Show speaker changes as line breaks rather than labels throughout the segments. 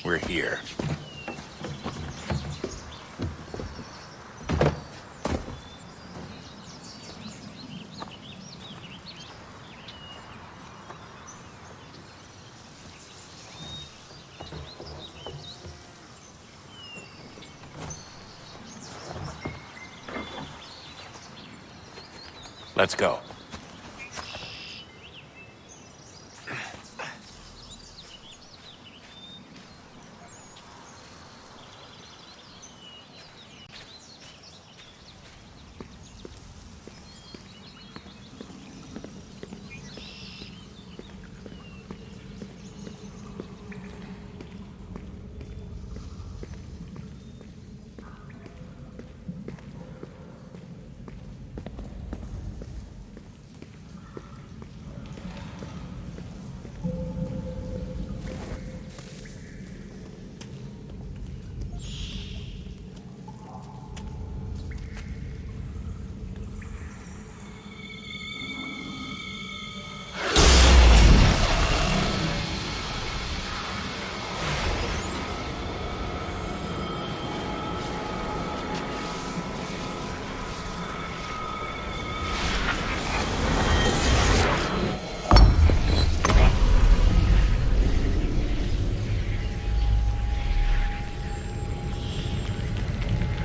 we're here. Let's go.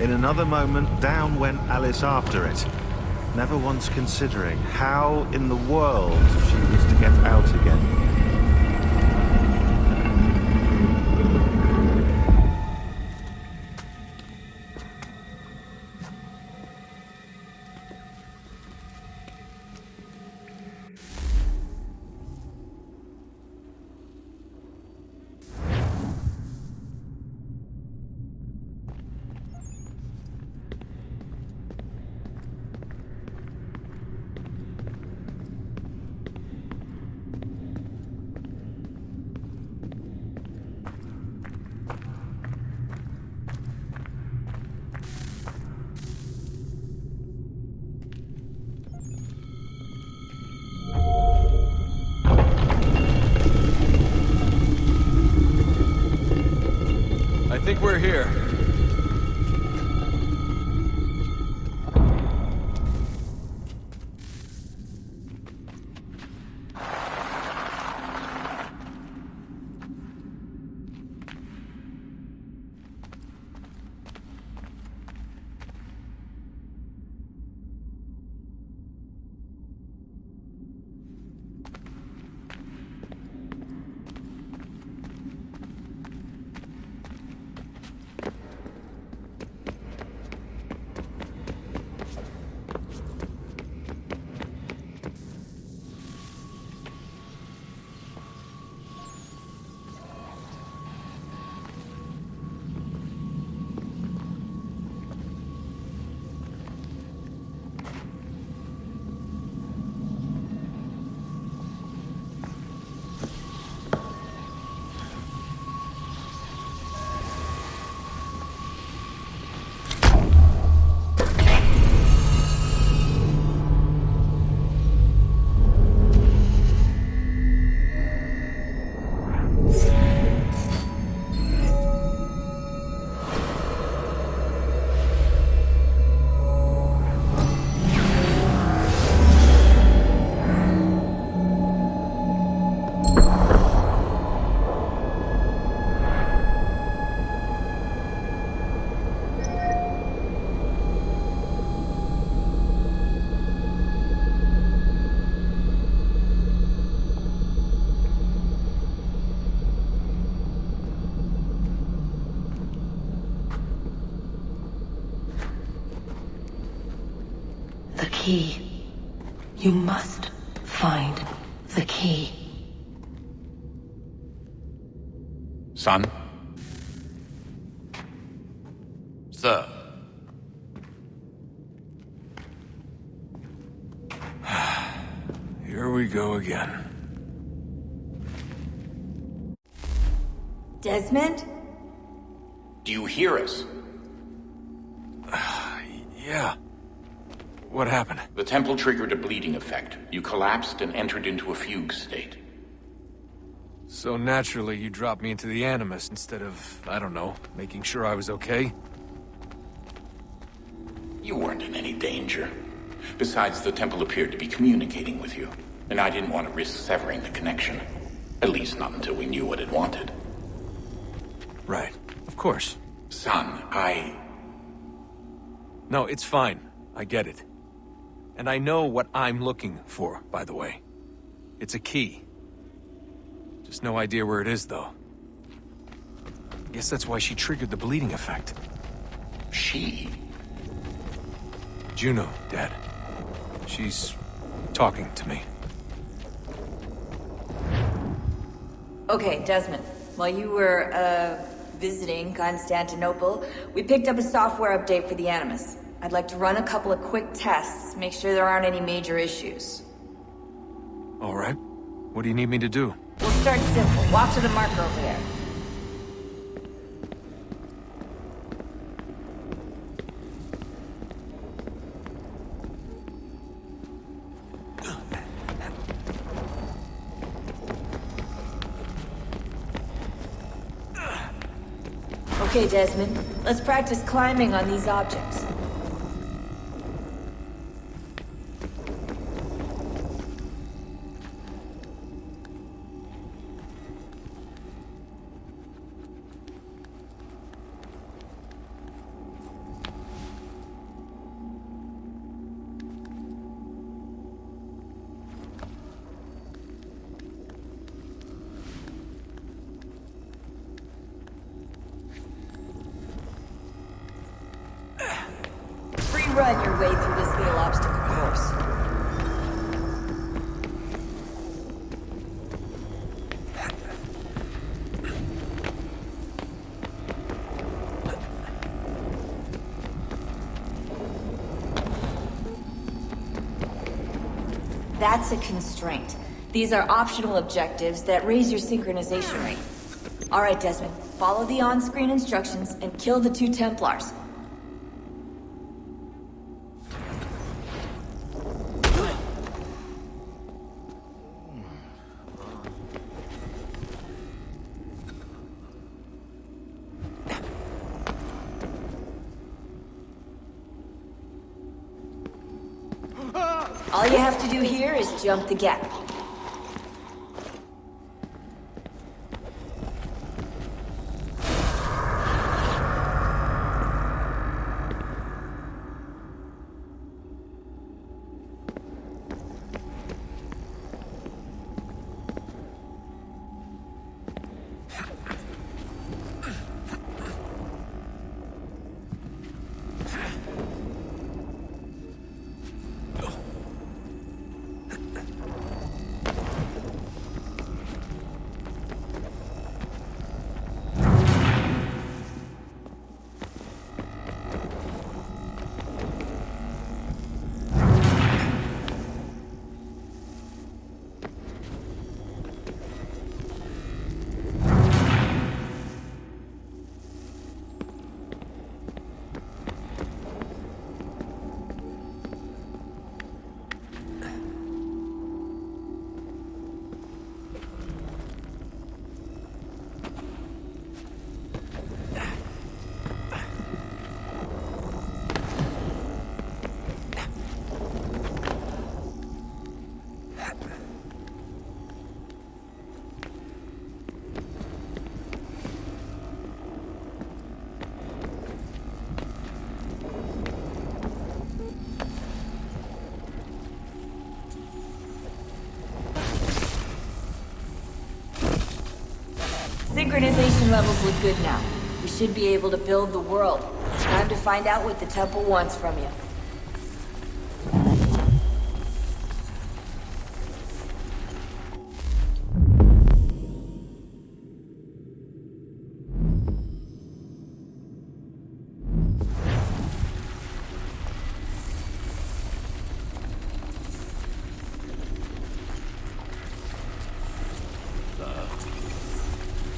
In another moment, down went Alice after it, never once considering how in the world she was to get out again.
I think we're here.
The key. You must find the key.
Son? Sir. Here we go again.
Desmond?
Do you hear us? Yeah. What happened? The temple triggered a bleeding effect. You collapsed and entered into a fugue state. So naturally, you dropped me into the Animus instead of, I don't know, making sure I was okay?
You weren't in any danger. Besides, the temple appeared to be communicating with you, and I didn't want to risk severing the connection. At least not until we knew what it wanted.
Right. Of course.
Son,
No, it's fine. I get it. And I know what I'm looking for, by the way. It's a key. Just no idea where it is, though. Guess that's why she triggered the bleeding effect.
She?
Juno, Dad. She's talking to me.
Okay, Desmond. While you were, visiting Constantinople, we picked up a software update for the Animus. I'd like to run a couple of quick tests, make sure there aren't any major issues.
All right. What do you need me to do?
We'll start simple. Walk to the marker over there. Okay, Desmond. Let's practice climbing on these objects. Run your way through this little obstacle course. That's a constraint. These are optional objectives that raise your synchronization rate. All right, Desmond. Follow the on-screen instructions and kill the 2 Templars. All you have to do here is jump the gap. Synchronization levels look good now. We should be able to build the world. It's time to find out what the temple wants from you.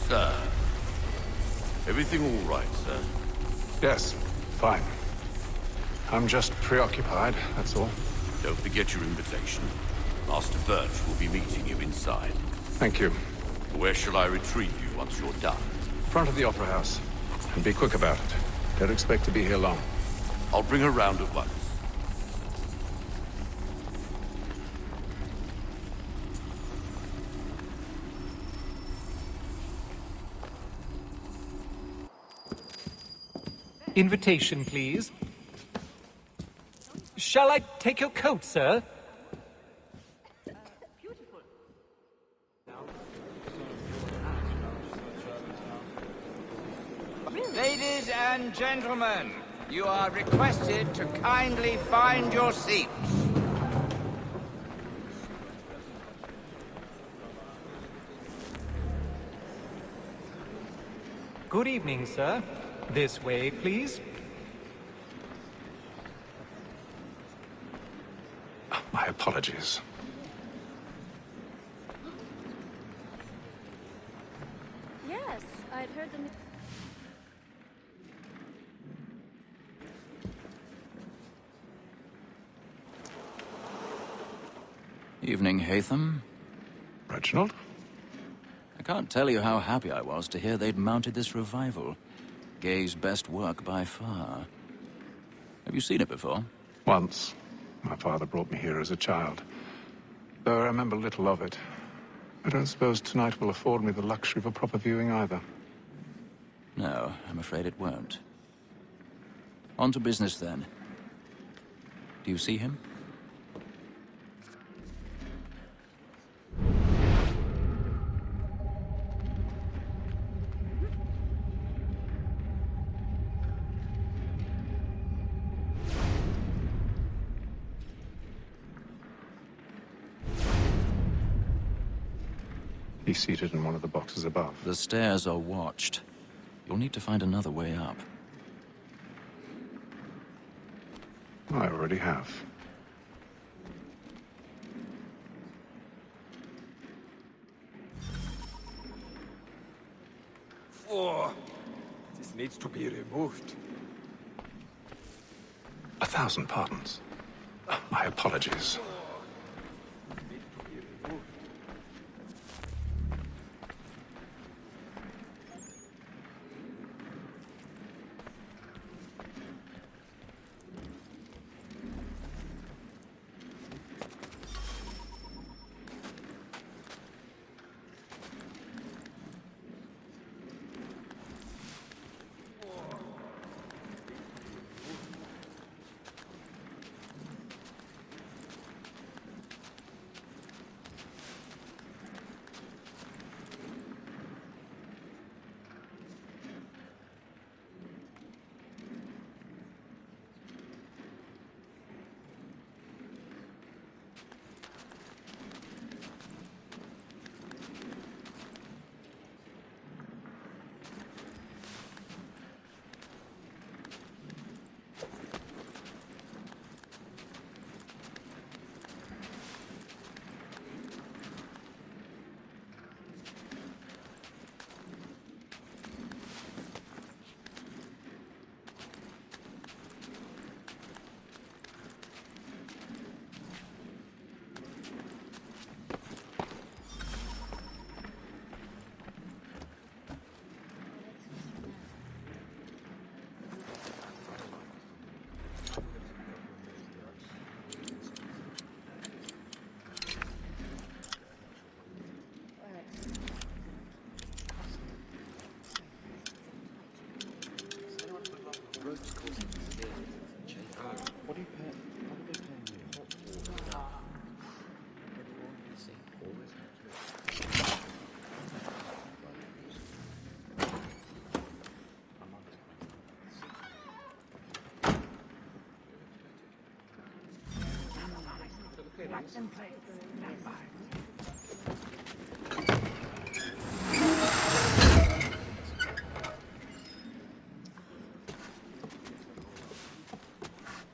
Sir. Everything all right, sir?
Yes, fine. I'm just preoccupied, that's all.
Don't forget your invitation. Master Birch will be meeting you inside.
Thank you.
Where shall I retrieve you once you're done?
Front of the Opera House. And be quick about it. Don't expect to be here long.
I'll bring her round at once.
Invitation, please. Shall I take your coat, sir?
Ladies and gentlemen, you are requested to kindly find your seats.
Good evening, sir. This way, please.
My apologies.
Yes, I'd heard them.
Evening, Haytham.
Reginald?
I can't tell you how happy I was to hear they'd mounted this revival. Gay's best work by far. Have you seen it before?
Once. My father brought me here as a child. Though I remember little of it. I don't suppose tonight will afford me the luxury of a proper viewing either.
No, I'm afraid it won't. On to business, then. Do you see him?
He's seated in one of the boxes above.
The stairs are watched. You'll need to find another way up.
I already have.
Oh, this needs to be removed.
1,000 pardons. My apologies.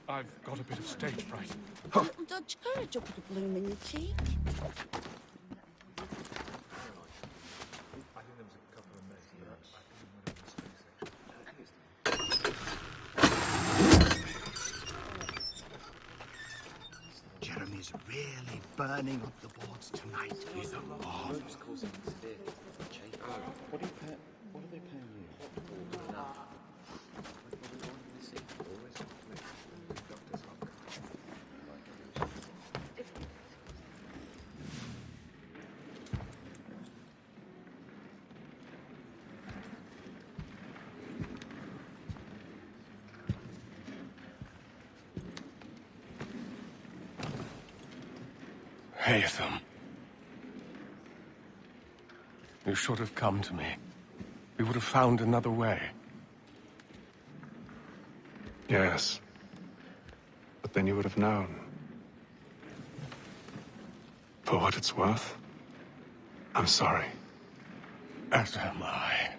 I've got a bit of stage fright.
Dodge courage or put a bloom in your cheek.
Jeremy's really burning up the board.
Tonight is a bomb.
What are they paying you?
Haytham. You should have come to me. We would have found another way. Yes. But then you would have known. For what it's worth, I'm sorry. As am I.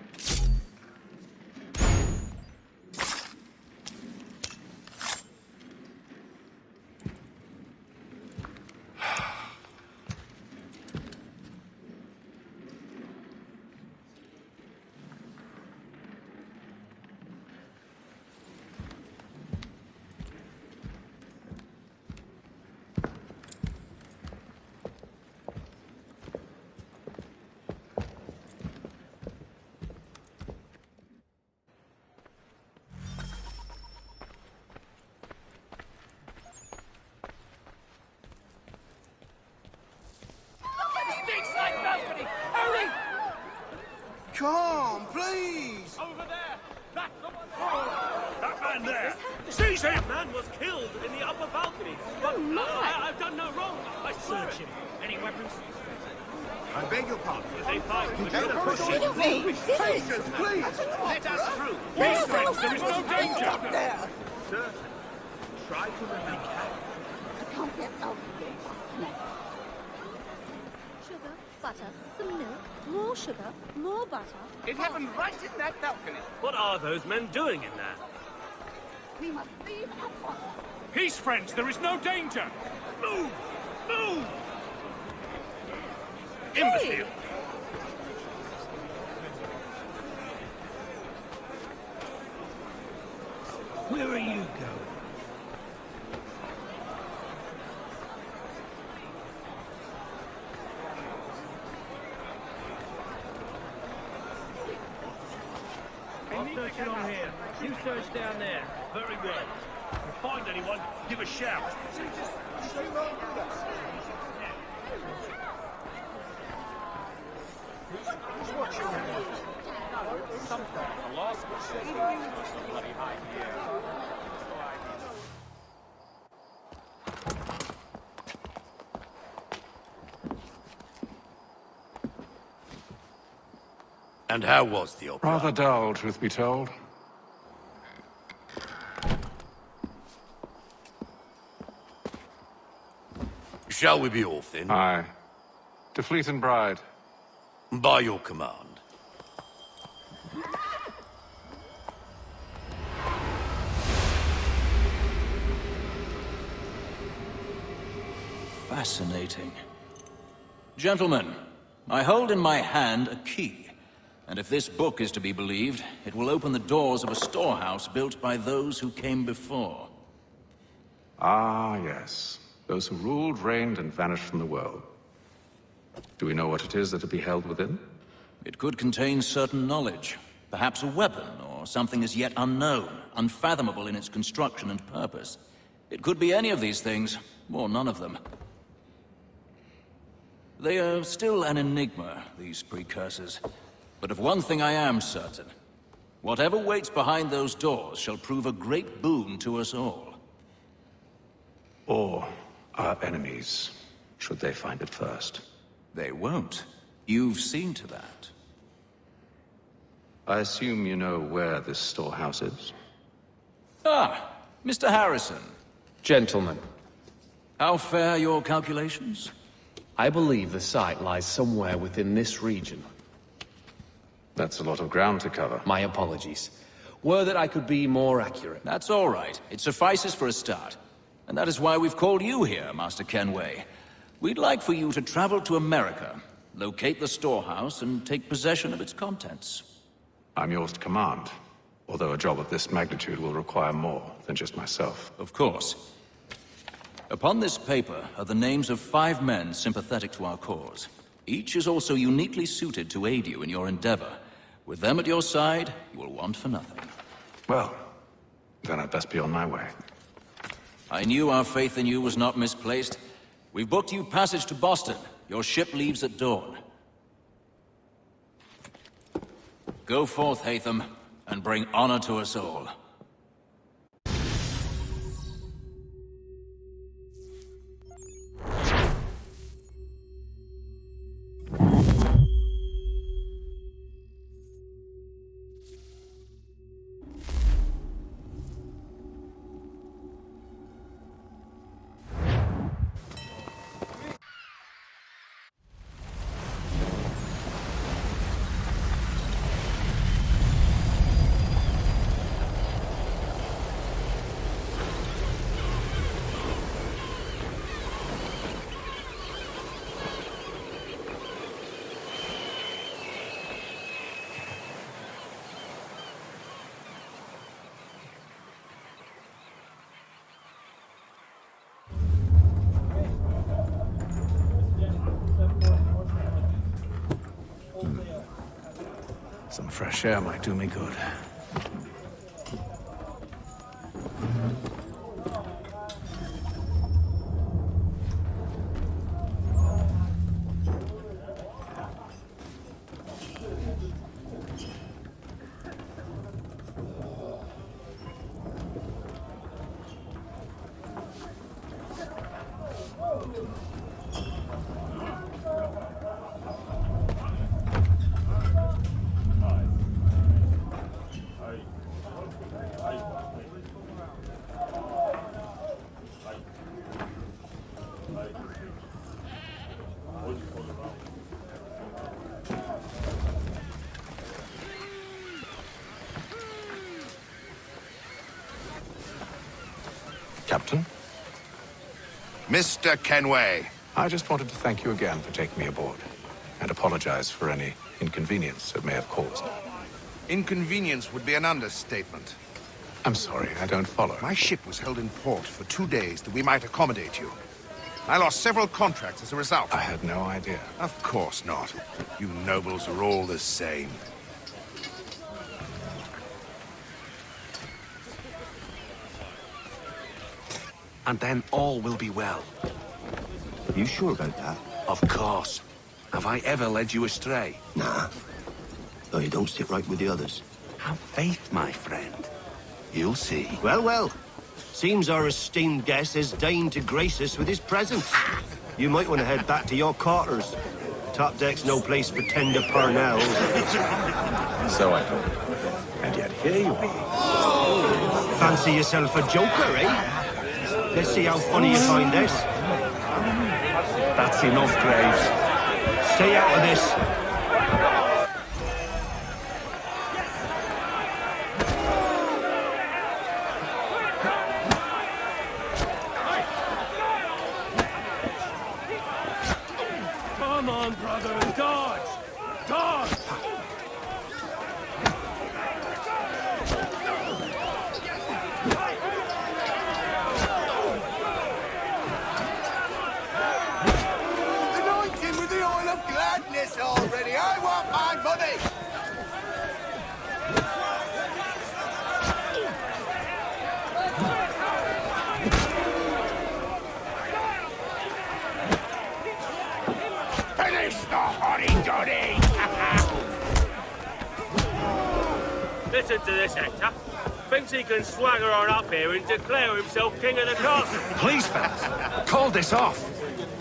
Come, please!
Over there! That's the one! That man there! Seize him! That man was killed in the upper balcony. But I've done no wrong. I swear it. Any weapons?
I beg your pardon.
They fight.
Push it, please! Patience, please!
Let us through. Be friends. There is no danger.
Up there! Sir, try to remain calm.
I can't get out of here. No.
Sugar, butter, some milk, more sugar, more butter.
It happened right in that balcony.
What are those men doing in there?
We must leave at once.
Peace, friends. There is no danger. Move! Move! Imbecile!
Where are you going?
I'll search along here. You search down there. Very well. If you find anyone, give a shout.
And how was the opera?
Rather dull, truth be told.
Shall we be off then?
Aye. To Fleet and Bride.
By your command.
Fascinating. Gentlemen, I hold in my hand a key. And if this book is to be believed, it will open the doors of a storehouse built by those who came before.
Ah, yes. Those who ruled, reigned, and vanished from the world. Do we know what it is that to be held within?
It could contain certain knowledge. Perhaps a weapon, or something as yet unknown, unfathomable in its construction and purpose. It could be any of these things, or none of them. They are still an enigma, these precursors. But of one thing I am certain. Whatever waits behind those doors shall prove a great boon to us all.
Or our enemies, should they find it first.
They won't. You've seen to that.
I assume you know where this storehouse is?
Ah, Mr. Harrison.
Gentlemen,
How fare your calculations?
I believe the site lies somewhere within this region.
That's a lot of ground to cover.
My apologies. Were that I could be more accurate.
That's all right. It suffices for a start. And that is why we've called you here, Master Kenway. We'd like for you to travel to America, locate the storehouse, and take possession of its contents.
I'm yours to command, although a job of this magnitude will require more than just myself.
Of course. Upon this paper are the names of 5 men sympathetic to our cause. Each is also uniquely suited to aid you in your endeavor. With them at your side, you will want for nothing.
Well, then I'd best be on my way.
I knew our faith in you was not misplaced. We've booked you passage to Boston. Your ship leaves at dawn. Go forth, Haytham, and bring honor to us all.
Some fresh air might do me good. Captain?
Mr. Kenway.
I just wanted to thank you again for taking me aboard, and apologize for any inconvenience it may have caused.
Inconvenience would be an understatement.
I'm sorry, I don't follow.
My ship was held in port for 2 days that we might accommodate you. I lost several contracts as a result.
I had no idea.
Of course not. You nobles are all the same.
And then all will be well.
You sure about that?
Of course. Have I ever led you astray?
Nah. Though you don't sit right with the others.
Have faith, my friend. You'll see.
Well, well. Seems our esteemed guest has deigned to grace us with his presence. You might want to head back to your quarters. Top deck's no place for tender parnells.
So I thought. And yet here you are.
Fancy yourself a joker, eh? Let's see how funny you find this.
That's enough, Graves.
Stay out of this.
Come on, brother, and dodge! Dodge!
Already, I want my money! Finish the hotty-dotty!
Listen to this, Hector. Thinks he can swagger on up here and declare himself king of the castle.
Please, fellas, call this off.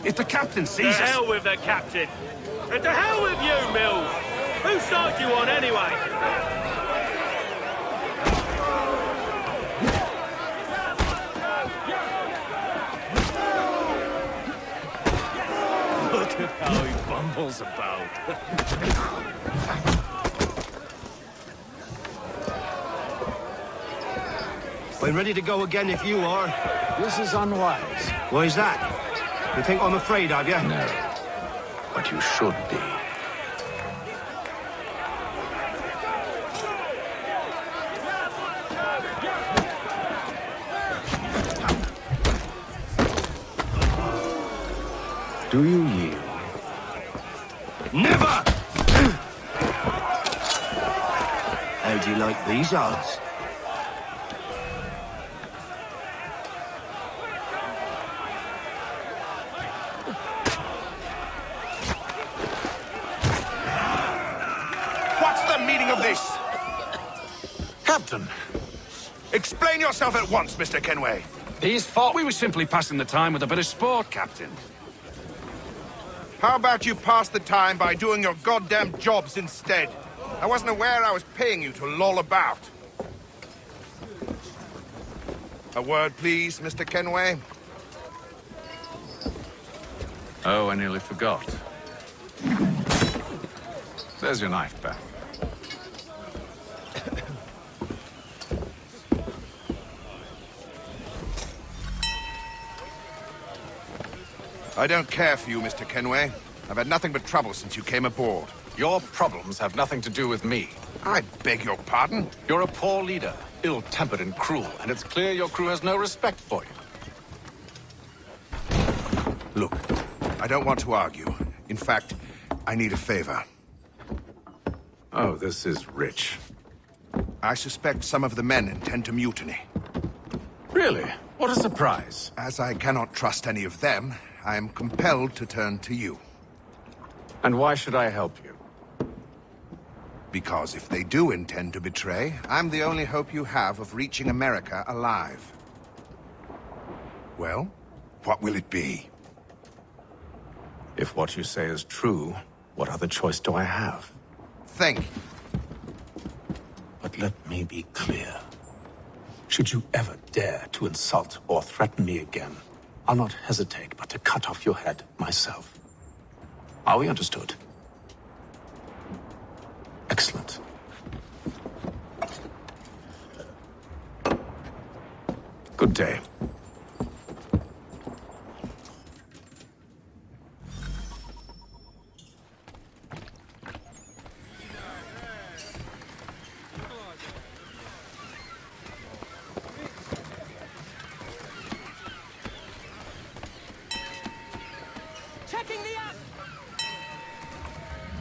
If the captain sees us...
To hell with the captain. And to hell with you, Mills! Whose side you on, anyway?
Look at how he bumbles about.
I'm ready to go again if you are.
This is unwise.
Why is that? You think I'm afraid of you?
No. But you should be.
Do you yield?
Never! How do you like these odds?
What's the meaning of this?
Captain,
Explain yourself at once, Mr. Kenway.
these thought we were simply passing the time with a bit of sport, Captain.
How about you pass the time by doing your goddamn jobs instead? I wasn't aware I was paying you to loll about. A word, please, Mr. Kenway.
Oh, I nearly forgot. There's your knife, Beth.
I don't care for you, Mr. Kenway. I've had nothing but trouble since you came aboard.
Your problems have nothing to do with me.
I beg your pardon?
You're a poor leader, ill-tempered and cruel, and it's clear your crew has no respect for you.
Look, I don't want to argue. In fact, I need a favor.
Oh, this is rich.
I suspect some of the men intend to mutiny.
Really? What a surprise.
As I cannot trust any of them, I am compelled to turn to you.
And why should I help you?
Because if they do intend to betray, I'm the only hope you have of reaching America alive. Well, what will it be?
If what you say is true, what other choice do I have?
Thank you.
But let me be clear. Should you ever dare to insult or threaten me again, I'll not hesitate but to cut off your head myself. Are we understood? Excellent. Good day.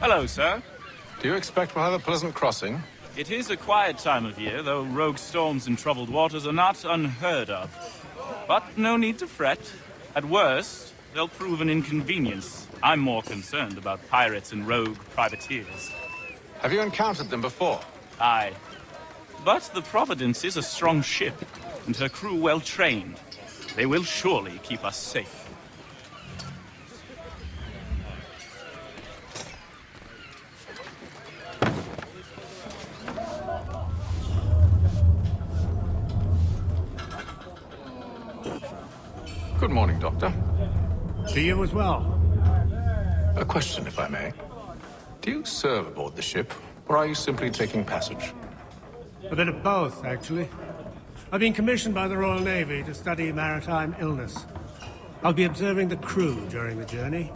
Hello, sir.
Do you expect we'll have a pleasant crossing?
It is a quiet time of year, though rogue storms and troubled waters are not unheard of. But no need to fret. At worst, they'll prove an inconvenience. I'm more concerned about pirates and rogue privateers.
Have you encountered them before?
Aye. But the Providence is a strong ship, and her crew well trained. They will surely keep us safe.
Good morning, Doctor.
To you as well.
A question, if I may. Do you serve aboard the ship, or are you simply taking passage?
A bit of both, actually. I've been commissioned by the Royal Navy to study maritime illness. I'll be observing the crew during the journey.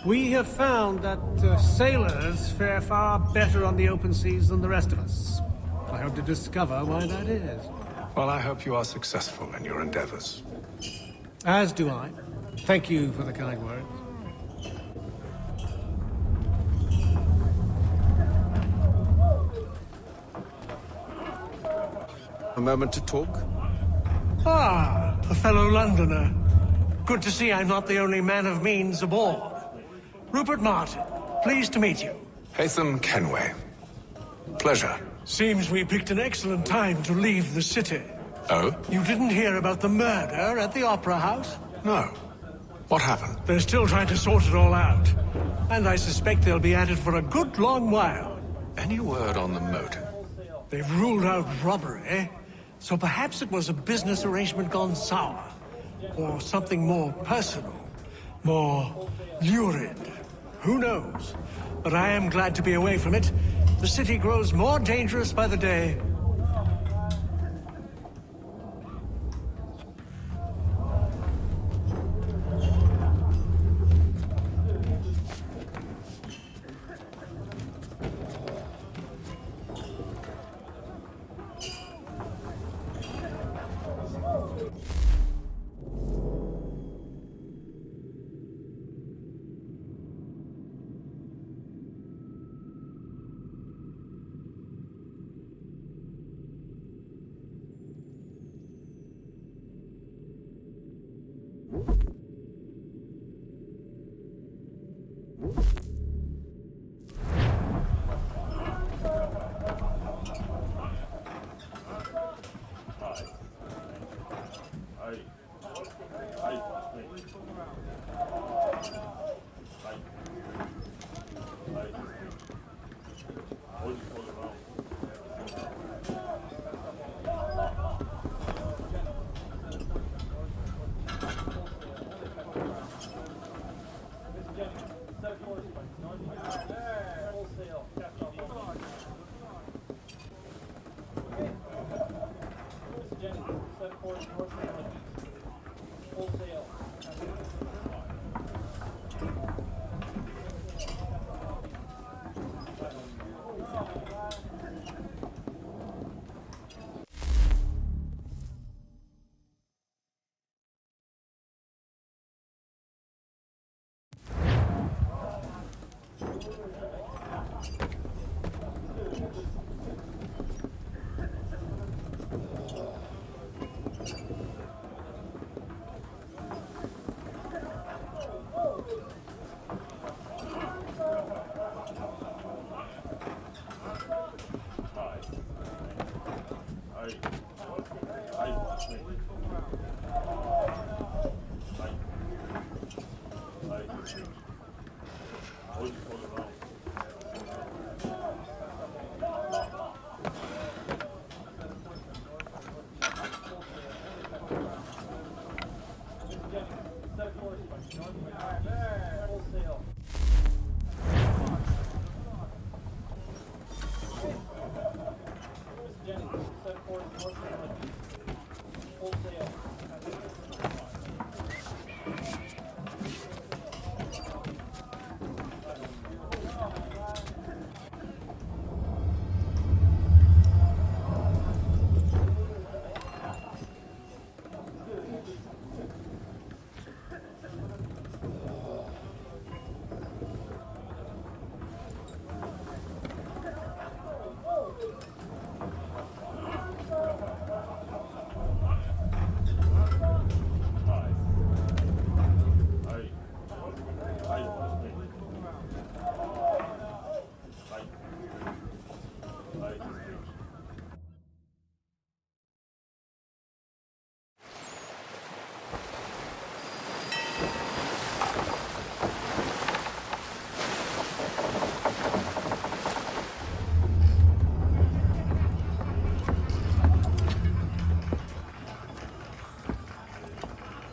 We have found that sailors fare far better on the open seas than the rest of us. I hope to discover why that is.
Well, I hope you are successful in your endeavors.
As do I. Thank you for the kind words.
A moment to talk?
Ah, a fellow Londoner. Good to see I'm not the only man of means aboard. Rupert Martin, pleased to meet you.
Haytham Kenway. Pleasure.
Seems we picked an excellent time to leave the city.
Oh?
You didn't hear about the murder at the Opera House?
No. What happened?
They're still trying to sort it all out. And I suspect they'll be at it for a good long while.
Any word on the motive?
They've ruled out robbery, so perhaps it was a business arrangement gone sour. Or something more personal, more lurid. Who knows? But I am glad to be away from it. The city grows more dangerous by the day.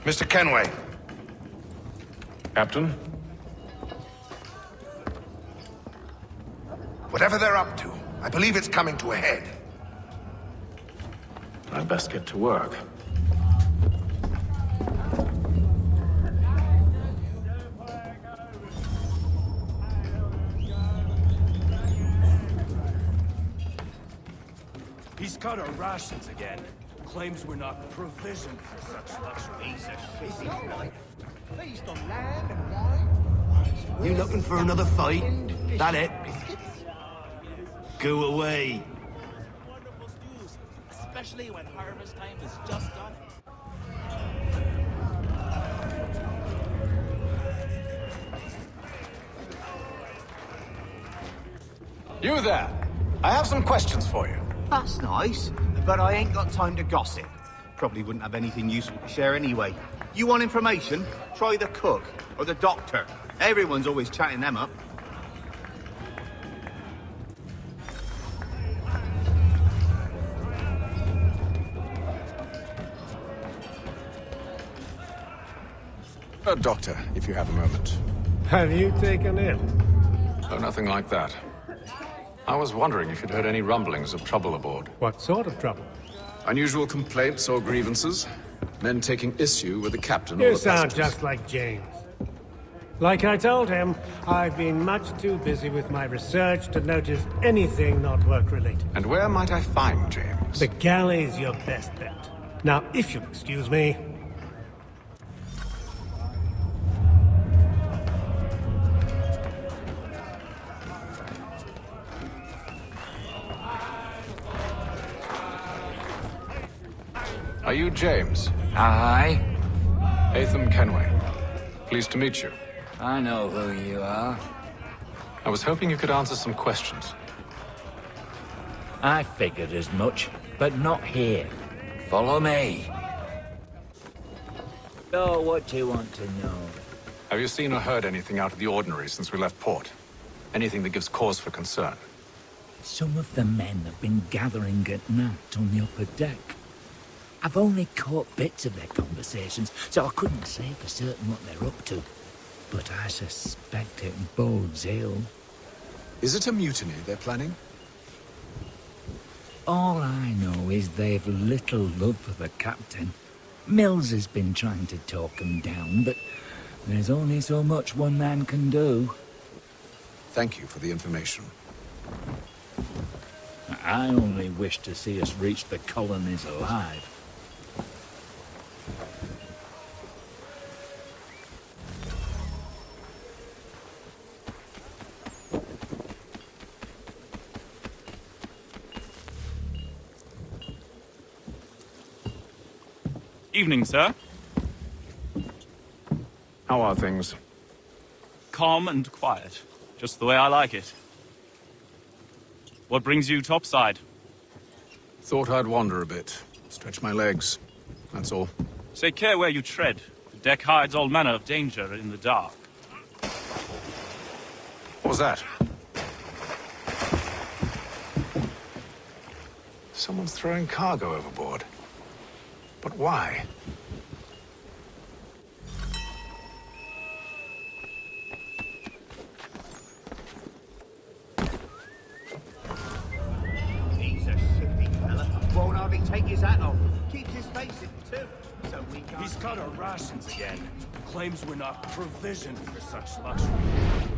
Mr. Kenway.
Captain?
Whatever they're up to, I believe it's coming to a head.
I'd best get to work.
He's cut our rations again. Claims we're not provisioned for such luxury. He's a shitty.
Feast on land and wine. You looking for another fight? That it? Go away.
Wonderful stews, especially when harvest time is just done.
You there! I have some questions for you.
That's nice, but I ain't got time to gossip. Probably wouldn't have anything useful to share anyway. You want information? Try the cook or the doctor. Everyone's always chatting them up.
Doctor, if you have a moment.
Have you taken ill?
Oh, nothing like that. I was wondering if you'd heard any rumblings of trouble aboard.
What sort of trouble?
Unusual complaints or grievances? Men taking issue with the captain or
You
the
sound
passengers?
just like James. Like I told him, I've been much too busy with my research to notice anything not work-related.
And where might I find James?
The galley's your best bet. Now, if you'll excuse me...
Are you James?
Aye.
Atham Kenway. Pleased to meet you.
I know who you are.
I was hoping you could answer some questions.
I figured as much, but not here. Follow me. So, what do you want to know?
Have you seen or heard anything out of the ordinary since we left port? Anything that gives cause for concern?
Some of the men have been gathering at night on the upper deck. I've only caught bits of their conversations, so I couldn't say for certain what they're up to. But I suspect it bodes ill.
Is it a mutiny they're planning?
All I know is they've little love for the captain, Mills has been trying to talk him down, but there's only so much one man can do.
Thank you for the information.
I only wish to see us reach the colonies alive.
Evening, sir.
How are things?
Calm and quiet. Just the way I like it. What brings you topside?
Thought I'd wander a bit. Stretch my legs. That's all.
Take care where you tread. The deck hides all manner of danger in the dark.
What was that? Someone's throwing cargo overboard. But why?
He's a shifty fella. Won't hardly take his hat off. Keeps his face in too. So we can't...
He's cut our rations again. Claims we're not provisioned for such luxury.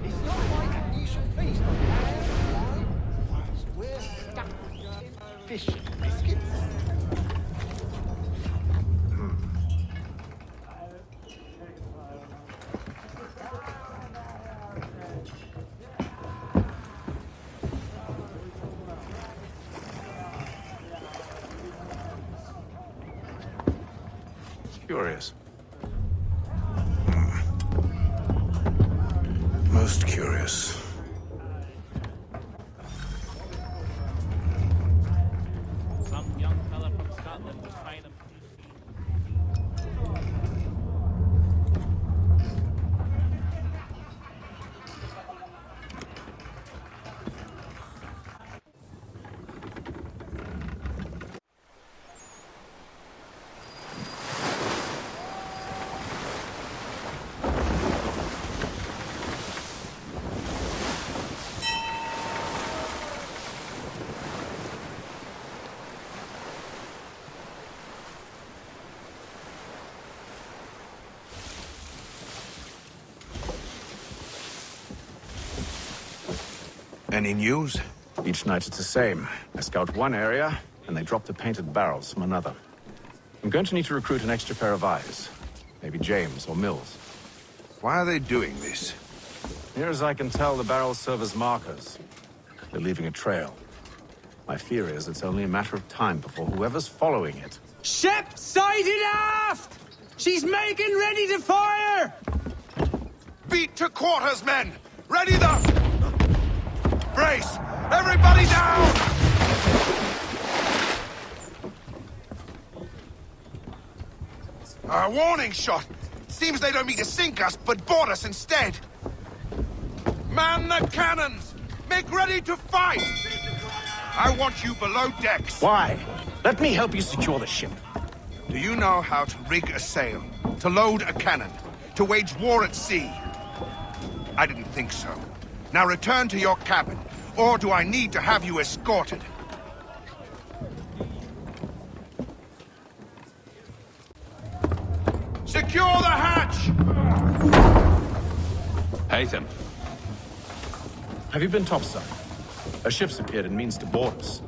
It's not like you should feast on lamb, wine. We're stuck with fish and biscuits.
Curious. Most curious.
Some young fella from Scotland was trying to...
Any news?
Each night it's the same. I scout one area, and they drop the painted barrels from another. I'm going to need to recruit an extra pair of eyes. Maybe James or Mills.
Why are they doing this?
Near as I can tell, the barrels serve as markers. They're leaving a trail. My fear is it's only a matter of time before whoever's following it...
Ship sighted aft! She's making ready to fire!
Beat to quarters, men! Ready the... Brace! Everybody down! A warning shot! Seems they don't mean to sink us, but board us instead! Man the cannons! Make ready to fight! I want you below decks!
Why? Let me help you secure the ship.
Do you know how to rig a sail? To load a cannon? To wage war at sea? I didn't think so. Now return to your cabin, or do I need to have you escorted? Secure the hatch!
Haytham. Have you been topside? A ship's appeared and means to board us.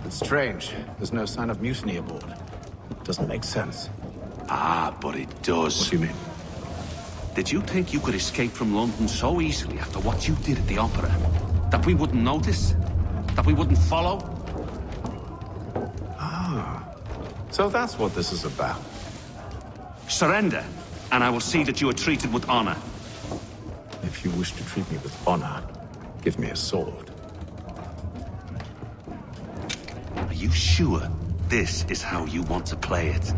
It's strange. There's no sign of mutiny aboard. Doesn't make sense.
Ah, but it does.
What do you mean?
Did you think you could escape from London so easily after what you did at the Opera? That we wouldn't notice? That we wouldn't follow?
Ah. So that's what this is about.
Surrender, and I will see that you are treated with honor.
If you wish to treat me with honor, give me a sword.
Are you sure this is how you want to play it?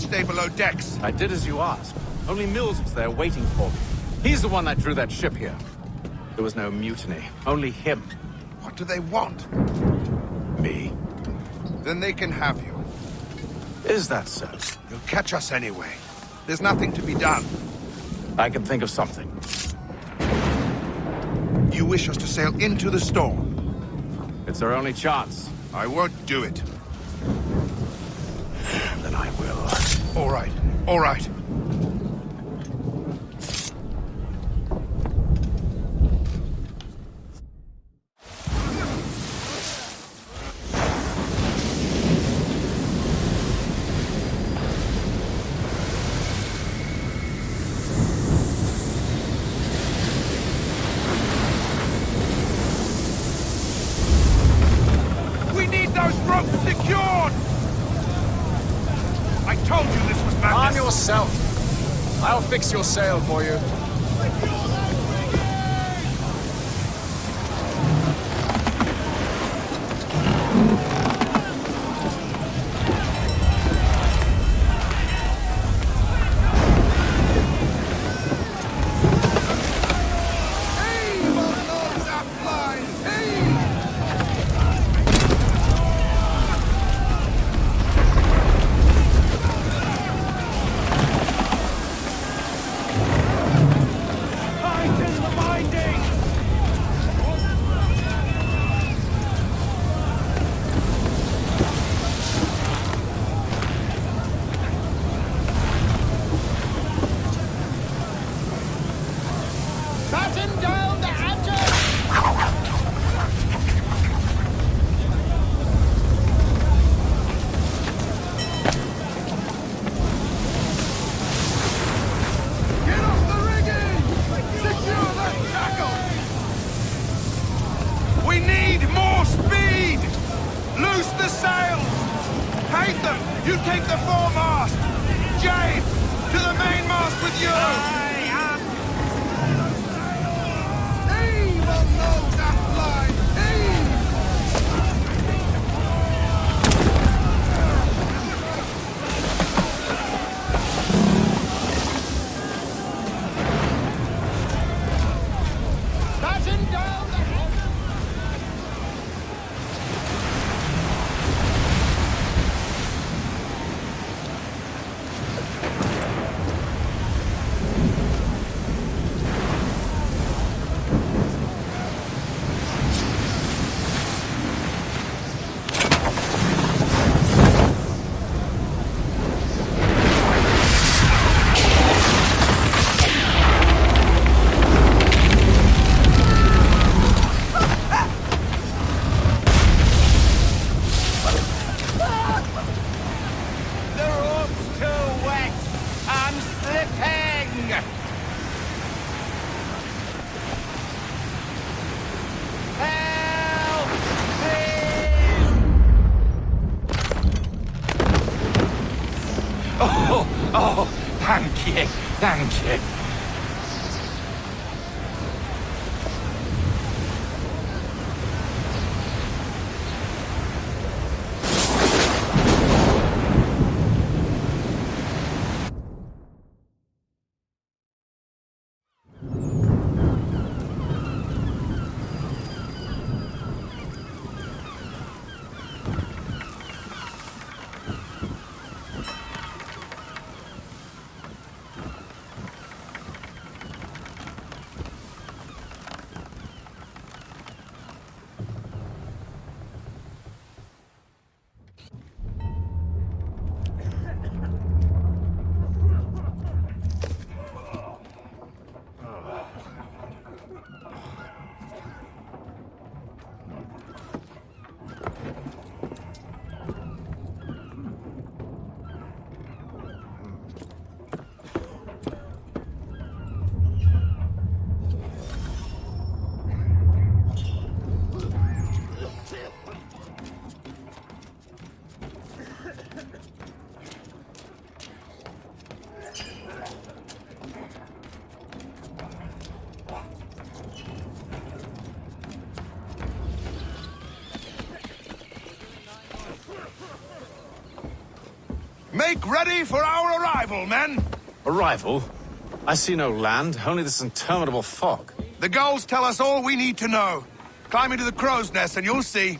stay below decks.
I did as you asked. Only Mills was there waiting for me. He's the one that drew that ship here. There was no mutiny, only him.
What do they want?
Me.
Then they can have you.
Is that so?
You'll catch us anyway. There's nothing to be done.
I can think of something.
You wish us to sail into the storm?
It's our only chance.
I won't do it.
Then I will.
All right, all right. We need those ropes secured! I told you this was madness!
Arm yourself. I'll fix your sail for you.
Batten down the hatches!
Get off the rigging! Secure that tackle! We need more speed! Loose the sails! Haytham, you take the foremast! James, to the mainmast with you! Heave on those aft lines! Heave!
Batten down the hatches!
The rope's too wet! I'm slipping! Help! Please!
Oh, thank you, thank you.
Make ready for our arrival, men!
Arrival? I see no land, only this interminable fog.
The gulls tell us all we need to know. Climb into the crow's nest and you'll see.